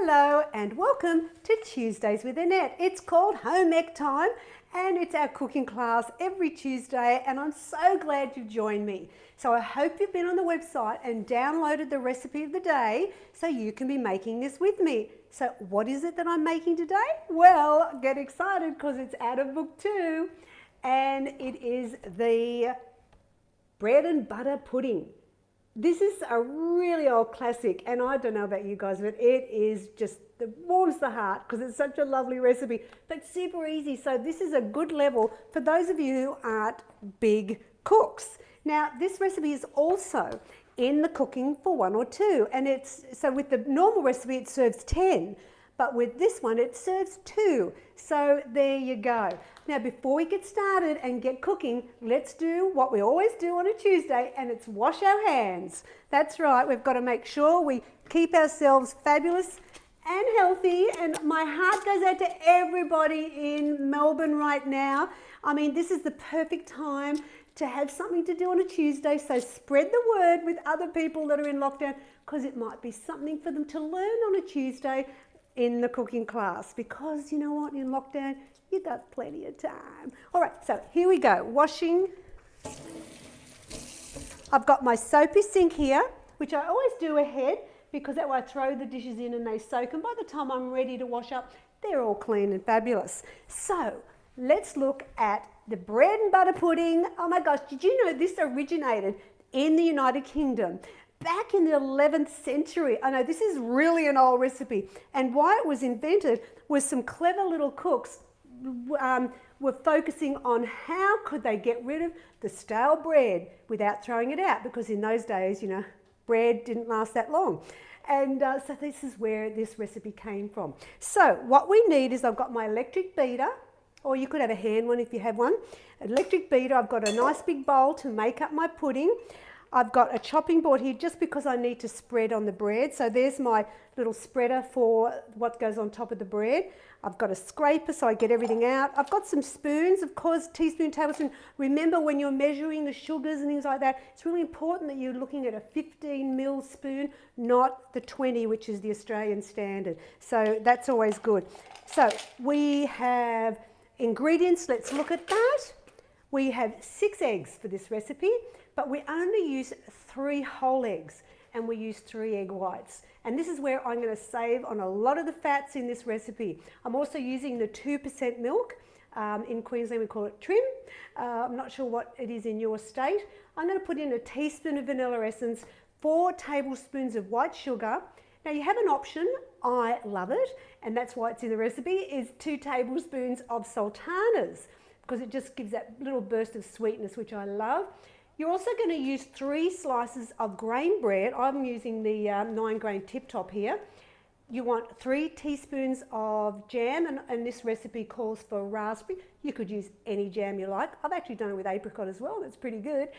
Hello and welcome to Tuesdays with Annette. It's called Home Ec Time and it's our cooking class every Tuesday, and I'm so glad you joined me. So I hope you've been on the website and downloaded the recipe of the day so you can be making this with me. So what is it that I'm making today? Well, get excited because it's out of book 2 and it is the bread and butter pudding. This is a really old classic, and I don't know about you guys, but it is just, it warms the heart because it's such a lovely recipe, but super easy. So this is a good level for those of you who aren't big cooks. Now, this recipe is also in the Cooking for 1 or 2, and it's, so with the normal recipe it serves 10, but with this one it serves 2. So there you go. Now before we get started and get cooking, let's do what we always do on a Tuesday, and it's wash our hands. That's right, we've got to make sure we keep ourselves fabulous and healthy, and my heart goes out to everybody in Melbourne right now. I mean, this is the perfect time to have something to do on a Tuesday, so spread the word with other people that are in lockdown, because it might be something for them to learn on a Tuesday in the cooking class, because you know what, in lockdown you got plenty of time. All right, so here we go, washing. I've got my soapy sink here, which I always do ahead because that way I throw the dishes in and they soak, and by the time I'm ready to wash up, they're all clean and fabulous. So let's look at the bread and butter pudding. Oh my gosh, did you know this originated in the United Kingdom back in the 11th century? I know this is really an old recipe, and why it was invented was some clever little cooks were focusing on how could they get rid of the stale bread without throwing it out, because in those days, you know, bread didn't last that long. And so this is where this recipe came from. So what we need is, I've got my electric beater, or you could have a hand one if you have one. Electric beater, I've got a nice big bowl to make up my pudding. I've got a chopping board here just because I need to spread on the bread. So there's my little spreader for what goes on top of the bread. I've got a scraper so I get everything out. I've got some spoons, of course, teaspoon, tablespoon. Remember, when you're measuring the sugars and things like that, it's really important that you're looking at a 15 ml spoon, not the 20, which is the Australian standard. So that's always good. So we have ingredients, let's look at that. We have 6 eggs for this recipe, but we only use 3 whole eggs, and we use 3 egg whites. And this is where I'm going to save on a lot of the fats in this recipe. I'm also using the 2% milk. In Queensland we call it trim. I'm not sure what it is in your state. I'm going to put in a teaspoon of vanilla essence, 4 tablespoons of white sugar. Now you have an option, I love it, and that's why it's in the recipe, is 2 tablespoons of sultanas, because it just gives that little burst of sweetness, which I love. You're also going to use 3 slices of grain bread. I'm using the 9-grain tip top here. You want 3 teaspoons of jam, and this recipe calls for raspberry. You could use any jam you like. I've actually done it with apricot as well. That's pretty good.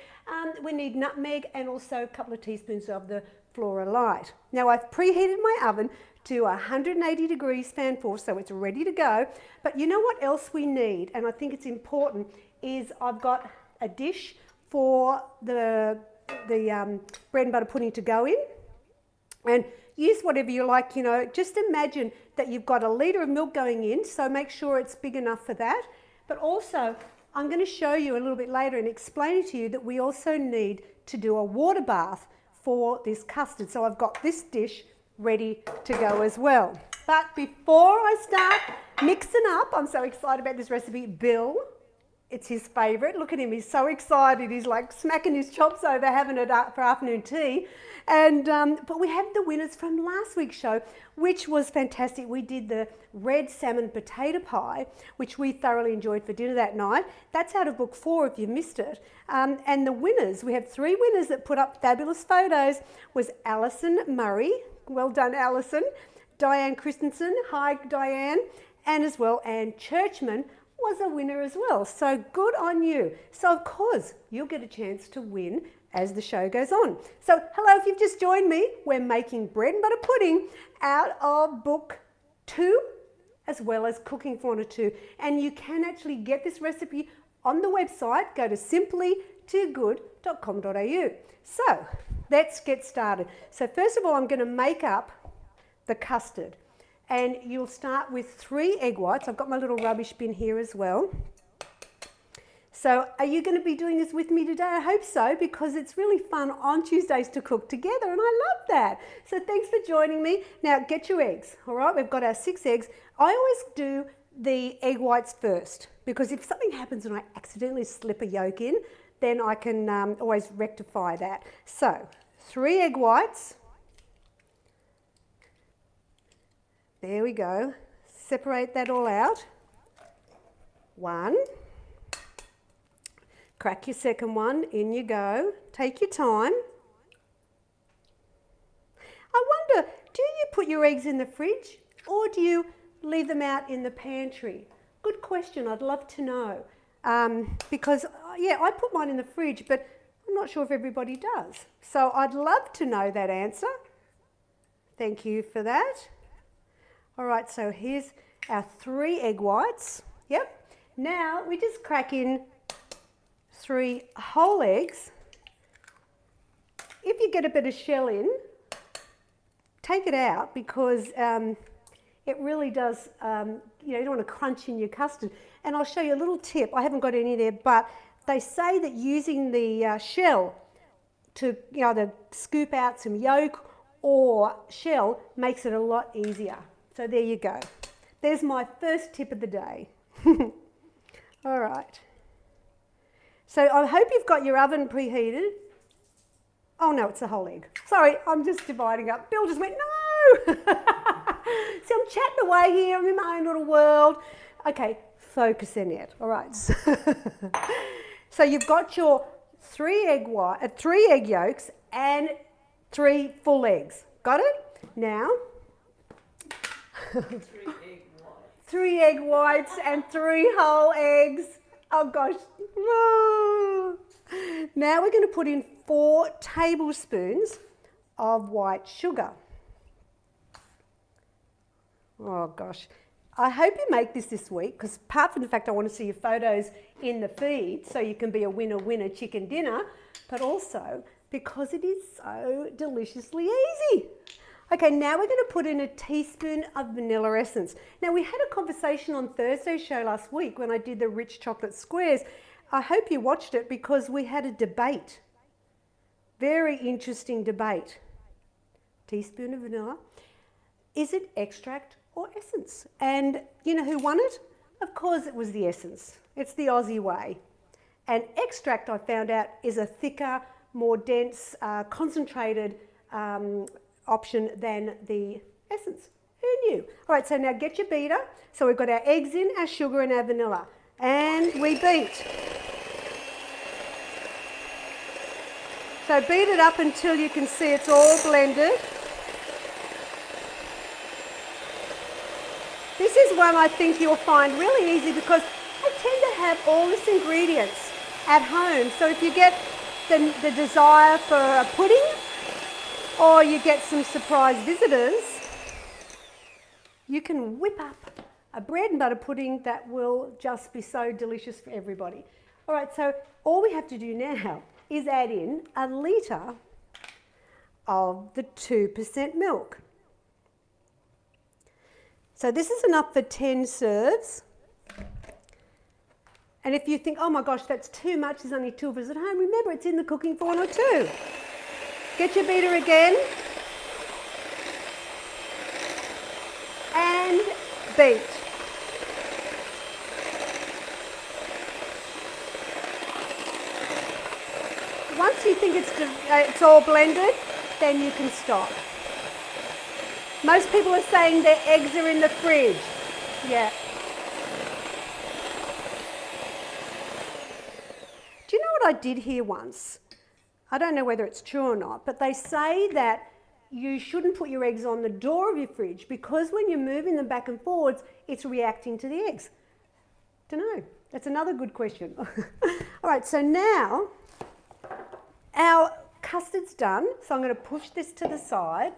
We need nutmeg and also a couple of teaspoons of the Flora Light. Now I've preheated my oven to 180 degrees fan force, so it's ready to go. But you know what else we need, and I think it's important, is I've got a dish for the bread and butter pudding to go in, and use whatever you like. You know, just imagine that you've got a litre of milk going in, so make sure it's big enough for that. But also, I'm going to show you a little bit later and explain to you that we also need to do a water bath for this custard. So I've got this dish ready to go as well. But before I start mixing up, I'm so excited about this recipe, Bill, it's his favourite. Look at him, he's so excited. He's like smacking his chops over having it for afternoon tea. And but we have the winners from last week's show, which was fantastic. We did the red salmon potato pie, which we thoroughly enjoyed for dinner that night. That's out of book 4 if you missed it. And the winners, we have 3 winners that put up fabulous photos, was Alison Murray. Well done, Alison. Diane Christensen. Hi, Diane. And as well, Anne Churchman was a winner as well. So good on you. So of course, you'll get a chance to win as the show goes on. So hello, if you've just joined me, we're making bread and butter pudding out of book 2, as well as Cooking for 1 or 2. And you can actually get this recipe on the website. Go to simplytoogood.com.au. So let's get started. So first of all, I'm going to make up the custard. and you'll start with 3 egg whites. I've got my little rubbish bin here as well. So are you going to be doing this with me today? I hope so, because it's really fun on Tuesdays to cook together, and I love that. So thanks for joining me. Now get your eggs, all right? We've got our 6 eggs. I always do the egg whites first, because if something happens and I accidentally slip a yolk in, then I can always rectify that. So 3 egg whites. There we go. Separate that all out. 1. Crack your second one, in you go. Take your time. I wonder, do you put your eggs in the fridge or do you leave them out in the pantry? Good question, I'd love to know. Because, yeah, I put mine in the fridge, but I'm not sure if everybody does. So I'd love to know that answer. Thank you for that. All right, so here's our 3 egg whites. Yep. Now we just crack in 3 whole eggs. If you get a bit of shell in, take it out, because it really does, you don't want to crunch in your custard. And I'll show you a little tip. I haven't got any there, but they say that using the shell to either scoop out some yolk or shell makes it a lot easier. So there you go. There's my first tip of the day. All right. So I hope you've got your oven preheated. Oh no, it's a whole egg. Sorry, I'm just dividing up. Bill just went, no! See, I'm chatting away here. I'm in my own little world. Okay, focus, Annette. All right. So you've got your 3 egg yolks and 3 full eggs. Got it? Now, 3 egg whites and 3 whole eggs. Oh gosh. Whoa. Now we're going to put in 4 tablespoons of white sugar. Oh gosh. I hope you make this week, because apart from the fact I want to see your photos in the feed so you can be a winner chicken dinner, but also because it is so deliciously easy. Okay, now we're going to put in a teaspoon of vanilla essence. Now we had a conversation on Thursday's show last week when I did the rich chocolate squares. I hope you watched it, because we had a debate. Very interesting debate. Teaspoon of vanilla. Is it extract or essence? And you know who won it? Of course it was the essence. It's the Aussie way. And extract, I found out, is a thicker, more dense, concentrated option than the essence. Who knew? All right, so now get your beater. So we've got our eggs in, our sugar and our vanilla. And we beat. So beat it up until you can see it's all blended. This is one I think you'll find really easy, because I tend to have all these ingredients at home. So if you get the desire for a pudding, or you get some surprise visitors, you can whip up a bread and butter pudding that will just be so delicious for everybody. All right, so all we have to do now is add in a litre of the 2% milk. So this is enough for 10 serves. And if you think, oh my gosh, that's too much, there's only 2 of us at home, remember it's in the cooking for 1 or 2. Get your beater again. And beat. Once you think it's all blended, then you can stop. Most people are saying their eggs are in the fridge. Yeah. Do you know what I did hear once? I don't know whether it's true or not, but they say that you shouldn't put your eggs on the door of your fridge, because when you're moving them back and forwards, it's reacting to the eggs. Don't know. That's another good question. All right, so now our custard's done. So I'm going to push this to the side,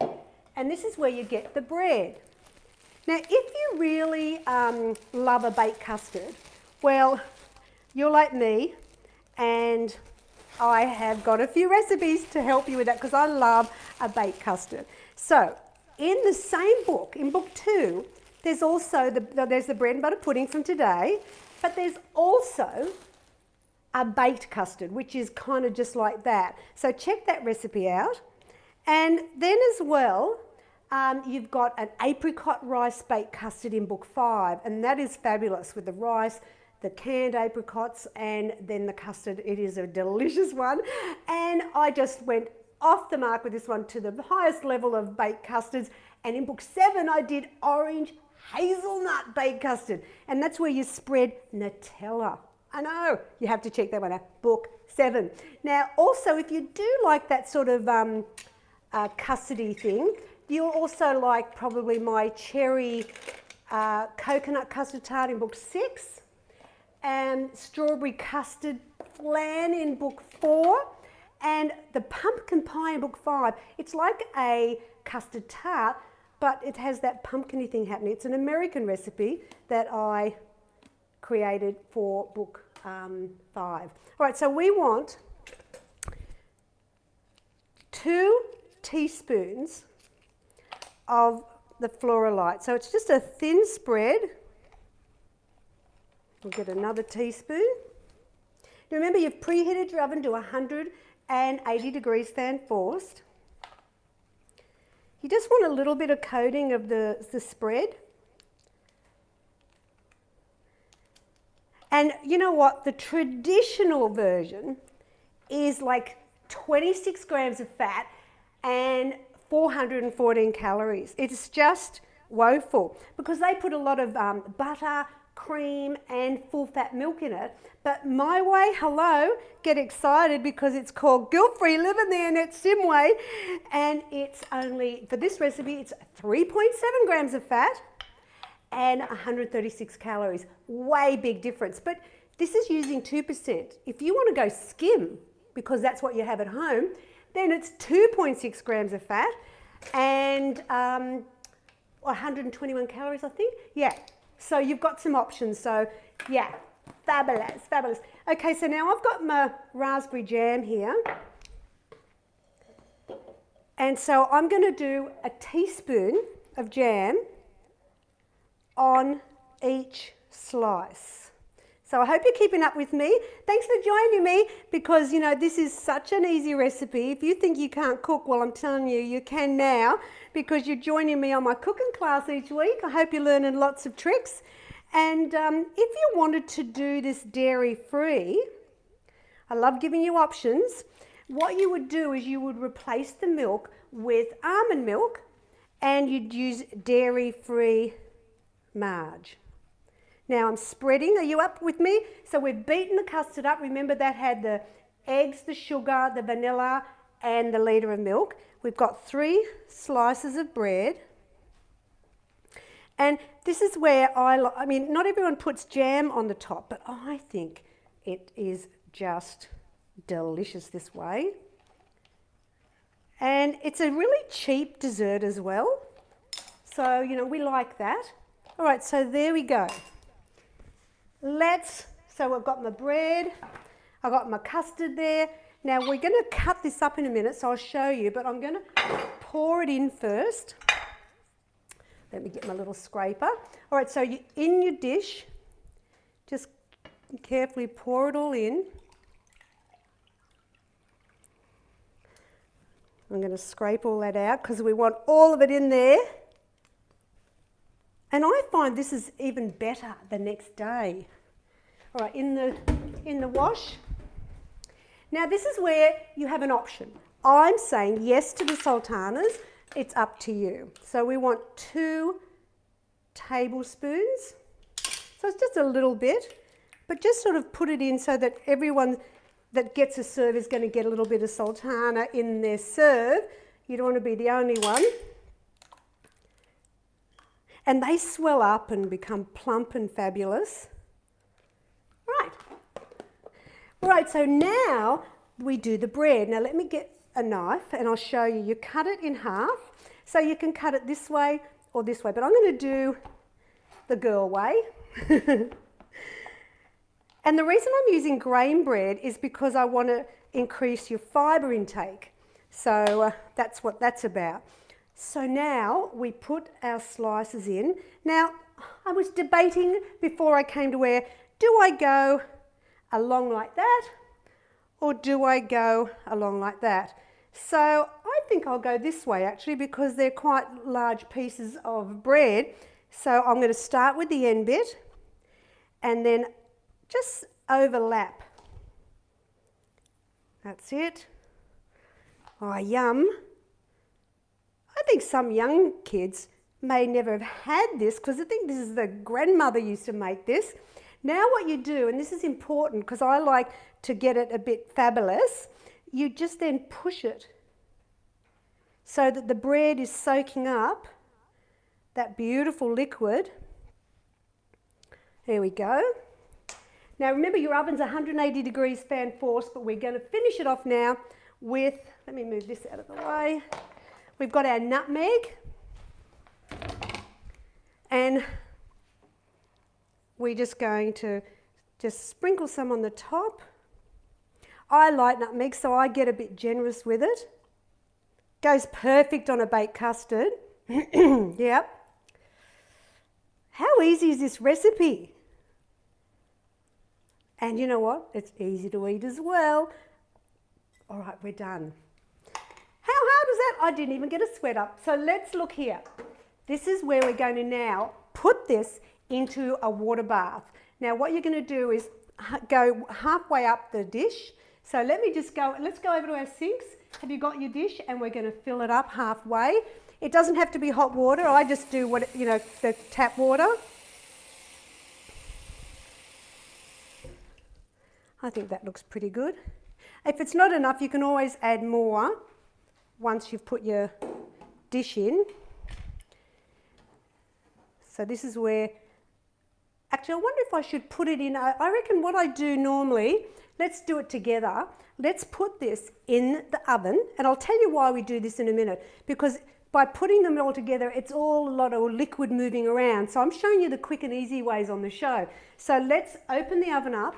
and this is where you get the bread. Now, if you really love a baked custard, well, you're like me, and I have got a few recipes to help you with that, because I love a baked custard. So in the same book, in book 2, there's also there's the bread and butter pudding from today, but there's also a baked custard, which is kind of just like that. So check that recipe out. And then as well, you've got an apricot rice baked custard in book 5, and that is fabulous with the rice, the canned apricots, and then the custard. It is a delicious one. And I just went off the mark with this one to the highest level of baked custards. And in book 7, I did orange hazelnut baked custard. And that's where you spread Nutella. I know, you have to check that one out, book 7. Now, also, if you do like that sort of custardy thing, you'll also like probably my cherry coconut custard tart in book 6, and strawberry custard flan in book 4, and the pumpkin pie in book 5. It's like a custard tart, but it has that pumpkin-y thing happening. It's an American recipe that I created for book 5. All right, so we want 2 teaspoons of the Floralite. So it's just a thin spread. We'll get another teaspoon. Now remember, you've preheated your oven to 180 degrees fan forced. You just want a little bit of coating of the spread. And you know what? The traditional version is like 26 grams of fat and 414 calories. It's just woeful because they put a lot of butter, cream and full fat milk in it. But my way, hello, get excited because it's called guilt-free living the Annette Sym way, and it's only, for this recipe, it's 3.7 grams of fat and 136 calories. Way big difference. But this is using 2%. If you want to go skim, because that's what you have at home, then it's 2.6 grams of fat and 121 calories, I think. Yeah, so you've got some options. So yeah, fabulous, fabulous. Okay, so now I've got my raspberry jam here. And so I'm going to do a teaspoon of jam on each slice. So I hope you're keeping up with me. Thanks for joining me because, you know, this is such an easy recipe. If you think you can't cook, well, I'm telling you, you can now because you're joining me on my cooking class each week. I hope you're learning lots of tricks. And if you wanted to do this dairy-free, I love giving you options. What you would do is you would replace the milk with almond milk and you'd use dairy-free marge. Now I'm spreading, are you up with me? So we've beaten the custard up. Remember that had the eggs, the sugar, the vanilla and the litre of milk. We've got 3 slices of bread. And this is where I mean, not everyone puts jam on the top, but I think it is just delicious this way. And it's a really cheap dessert as well. So, you know, we like that. All right, so there we go. So I've got my bread, I've got my custard there. Now we're going to cut this up in a minute, so I'll show you, but I'm going to pour it in first. Let me get my little scraper. All right, so in your dish, just carefully pour it all in. I'm going to scrape all that out because we want all of it in there. And I find this is even better the next day. All right, in the wash. Now this is where you have an option. I'm saying yes to the sultanas. It's up to you. So we want 2 tablespoons. So it's just a little bit, but just sort of put it in so that everyone that gets a serve is going to get a little bit of sultana in their serve. You don't want to be the only one. And they swell up and become plump and fabulous. Right. Right, so now we do the bread. Now let me get a knife and I'll show you. You cut it in half. So you can cut it this way or this way, but I'm going to do the girl way. And the reason I'm using grain bread is because I want to increase your fibre intake. So that's what that's about. So now we put our slices in. Now, I was debating before I came to where, do I go along like that or do I go along like that? So I think I'll go this way actually because they're quite large pieces of bread. So I'm going to start with the end bit and then just overlap. That's it. Oh, yum. I think some young kids may never have had this because I think this is the grandmother used to make this. Now what you do, and this is important because I like to get it a bit fabulous, you just then push it so that the bread is soaking up that beautiful liquid. There we go. Now remember your oven's 180 degrees fan force, but we're going to finish it off now with, let me move this out of the way. We've got our nutmeg and we're just going to just sprinkle some on the top. I like nutmeg, so I get a bit generous with it. Goes perfect on a baked custard. Yep. How easy is this recipe? And you know what? It's easy to eat as well. All right, we're done. How hard was that? I didn't even get a sweat up. So let's look here. This is where we're going to now put this into a water bath. Now what you're going to do is go halfway up the dish. So let me just go, let's go over to our sinks. Have you got your dish? And we're going to fill it up halfway. It doesn't have to be hot water. I just do what, you know, the tap water. I think that looks pretty good. If it's not enough, you can always add more once you've put your dish in. So this is where, actually I wonder if I should put it in, I reckon what I do normally, let's do it together. Let's put this in the oven, and I'll tell you why we do this in a minute, because by putting them all together, it's all a lot of liquid moving around. So I'm showing you the quick and easy ways on the show. So let's open the oven up.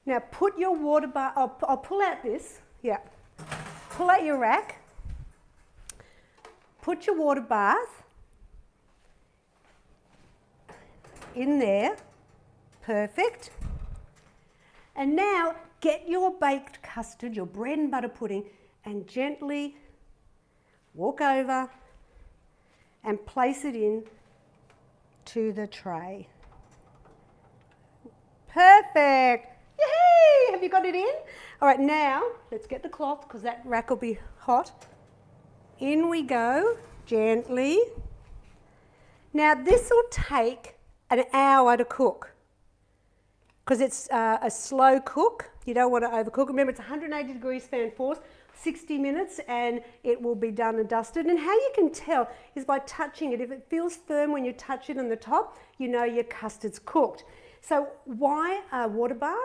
Now put your water bath, I'll pull out this, yeah. Pull out your rack, put your water bath in there, perfect. And now get your baked custard, your bread and butter pudding, and gently walk over and place it in to the tray. Perfect. Yay! Have you got it in? All right, now let's get the cloth because that rack will be hot. In we go, gently. Now this will take an hour to cook because it's a slow cook. You don't want to overcook. Remember, it's 180 degrees fan force, 60 minutes, and it will be done and dusted. And how you can tell is by touching it. If it feels firm when you touch it on the top, you know your custard's cooked. So why a water bath?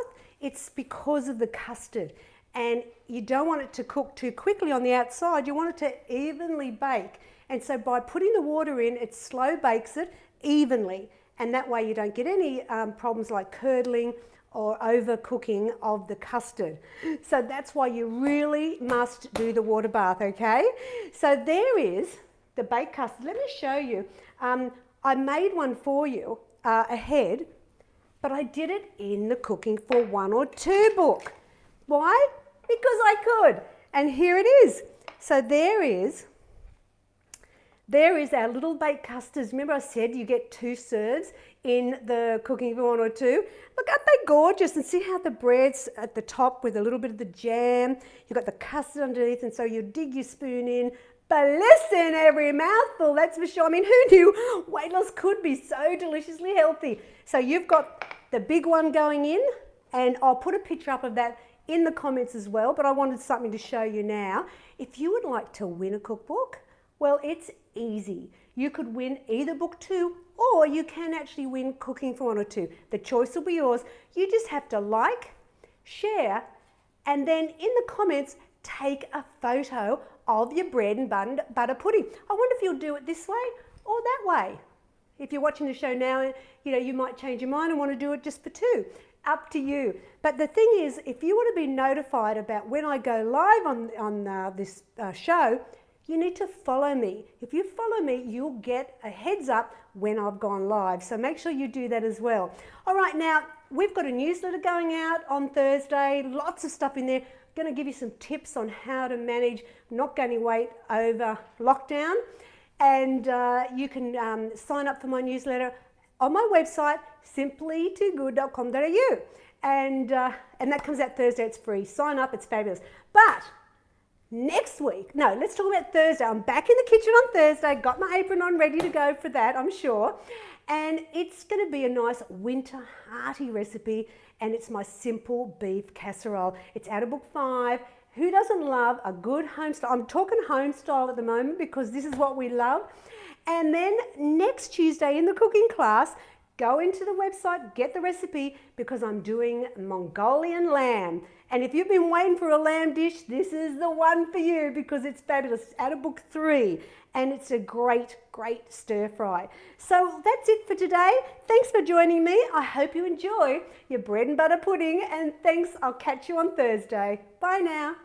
It's because of the custard, and you don't want it to cook too quickly on the outside. You want it to evenly bake, and so by putting the water in, it slow bakes it evenly, and that way you don't get any problems like curdling or overcooking of the custard. So that's why you really must do the water bath, okay? So there is the baked custard. Let me show you. I made one for you ahead, but I did it in the Cooking for 1 or 2 book. Why? Because I could. And here it is. So there is our little baked custards. Remember I said you get 2 serves in the Cooking for 1 or 2? Look, aren't they gorgeous? And see how the bread's at the top with a little bit of the jam. You've got the custard underneath, and so you dig your spoon in. But listen, every mouthful, that's for sure. I mean, who knew weight loss could be so deliciously healthy? So you've got the big one going in, and I'll put a picture up of that in the comments as well, but I wanted something to show you now. If you would like to win a cookbook, well, it's easy. You could win either book 2, or you can actually win Cooking for 1 or 2. The choice will be yours. You just have to like, share, and then in the comments, take a photo of your bread and butter pudding. I wonder if you'll do it this way or that way. If you're watching the show now, you know, you might change your mind and want to do it just for 2. Up to you. But the thing is, if you want to be notified about when I go live on this show, you need to follow me. If you follow me, you'll get a heads up when I've gone live. So make sure you do that as well. All right, now we've got a newsletter going out on Thursday, lots of stuff in there. I'm going to give you some tips on how to manage not gaining weight over lockdown. And you can sign up for my newsletter on my website, simplytoogood.com.au. And that comes out Thursday, it's free. Sign up, it's fabulous. But next week, no, let's talk about Thursday. I'm back in the kitchen on Thursday, got my apron on, ready to go for that, I'm sure. And it's going to be a nice winter hearty recipe, and it's my simple beef casserole. It's out of book 5. Who doesn't love a good home style? I'm talking home style at the moment because this is what we love. And then next Tuesday in the cooking class, go into the website, get the recipe, because I'm doing Mongolian lamb. And if you've been waiting for a lamb dish, this is the one for you because it's fabulous. It's out of book 3 and it's a great, great stir fry. So that's it for today. Thanks for joining me. I hope you enjoy your bread and butter pudding, and thanks. I'll catch you on Thursday. Bye now.